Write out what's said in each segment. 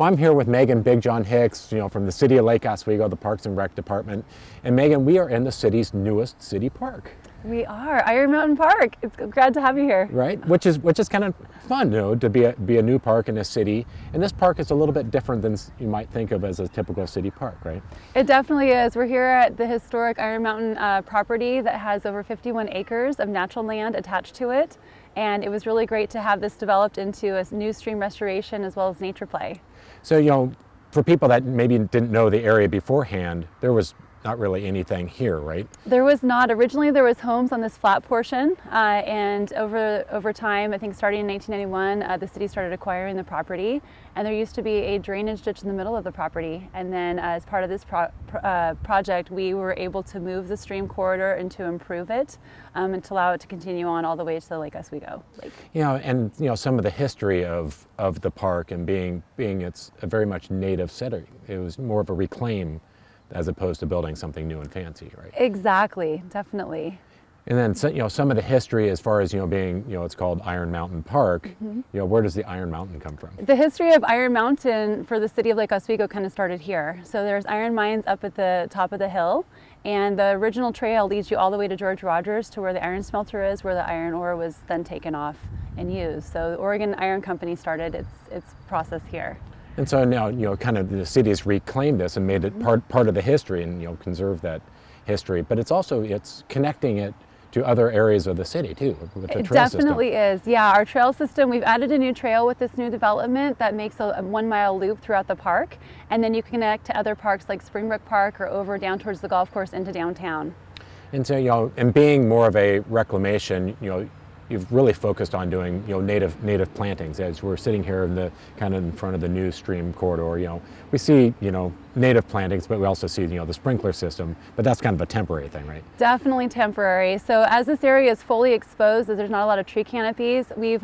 Well, I'm here with Megan Big John Hicks, from the City of Lake Oswego, the Parks and Rec Department. And Megan, we are in the city's newest city park. We are Iron Mountain Park. It's glad to have you here. Right, which is kind of fun, to be a new park in a city. And this park is a little bit different than you might think of as a typical city park, right? It definitely is. We're here at the historic Iron Mountain property that has over 51 acres of natural land attached to it. And it was really great to have this developed into a new stream restoration as well as nature play. So, for people that maybe didn't know the area beforehand, there was not really anything here, right? There was not. Originally there was homes on this flat portion, and over time, I think starting in 1991, the city started acquiring the property, and there used to be a drainage ditch in the middle of the property. And then as part of this project, we were able to move the stream corridor and to improve it, and to allow it to continue on all the way to the Lake Oswego Lake. And some of the history of the park and being it's a very much native setting. It was more of a reclaim as opposed to building something new and fancy, right? Exactly, definitely. And then, some of the history as far as, being, it's called Iron Mountain Park, where does the Iron Mountain come from? The history of Iron Mountain for the city of Lake Oswego kind of started here. So there's iron mines up at the top of the hill, and the original trail leads you all the way to George Rogers to where the iron smelter is, where the iron ore was then taken off and used. So the Oregon Iron Company started its process here. And so now, kind of the city has reclaimed this and made it part of the history and, conserve that history. But it's connecting it to other areas of the city too, with the trail system. It definitely is. Yeah, our trail system, we've added a new trail with this new development that makes a 1 mile loop throughout the park. And then you can connect to other parks like Springbrook Park or over down towards the golf course into downtown. And so, and being more of a reclamation, you've really focused on doing native plantings. As we're sitting here in front of the new stream corridor, we see native plantings, but we also see the sprinkler system, but that's kind of a temporary thing, right? Definitely temporary. So as this area is fully exposed, as there's not a lot of tree canopies, we've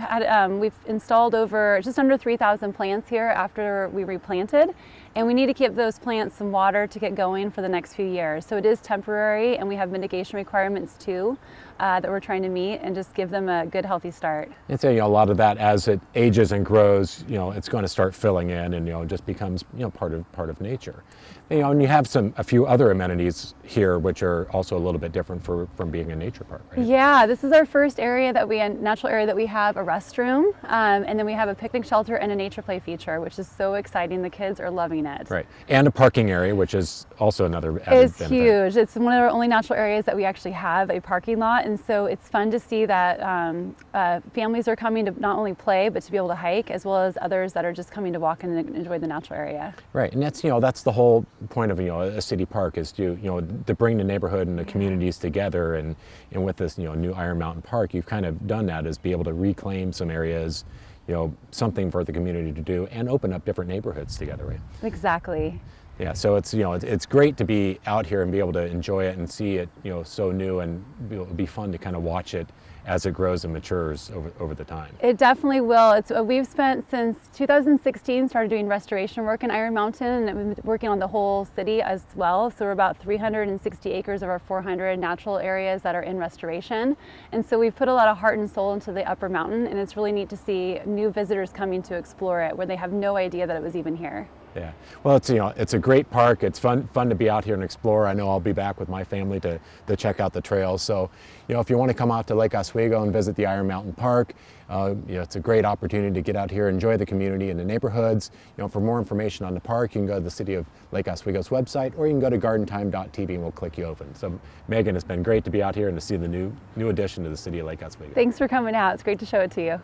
installed over just under 3,000 plants here after we replanted. And we need to give those plants some water to get going for the next few years. So it is temporary, and we have mitigation requirements too that we're trying to meet and just give them a good, healthy start. And so, a lot of that, as it ages and grows, it's going to start filling in and, just becomes, part of nature. And you have a few other amenities here, which are also a little bit different from being a nature park, right? Yeah, this is our first natural area that we have a restroom, and then we have a picnic shelter and a nature play feature, which is so exciting. The kids are loving it. Right, and a parking area, which is also another added It's benefit. huge. It's one of our only natural areas that we actually have a parking lot, and so it's fun to see that families are coming to not only play, but to be able to hike, as well as others that are just coming to walk and enjoy the natural area. Right, and that's the whole point of a city park, is to bring the neighborhood and the communities together, and with this new Iron Mountain Park, you've kind of done that, is be able to reclaim some areas, something for the community to do, and open up different neighborhoods together, right? Exactly. Yeah, so it's great to be out here and be able to enjoy it and see it so new, and it'll be fun to kind of watch it as it grows and matures over the time. It definitely will. We've spent since 2016 started doing restoration work in Iron Mountain, and we've been working on the whole city as well. So we're about 360 acres of our 400 natural areas that are in restoration. And so we've put a lot of heart and soul into the upper mountain, and it's really neat to see new visitors coming to explore it where they have no idea that it was even here. Yeah, well, it's a great park. It's fun to be out here and explore. I know I'll be back with my family to check out the trails. So, if you want to come out to Lake Oswego and visit the Iron Mountain Park, it's a great opportunity to get out here, enjoy the community and the neighborhoods. For more information on the park, you can go to the City of Lake Oswego's website, or you can go to gardentime.tv and we'll click you open. So, Megan, it's been great to be out here and to see the new addition to the City of Lake Oswego. Thanks for coming out. It's great to show it to you.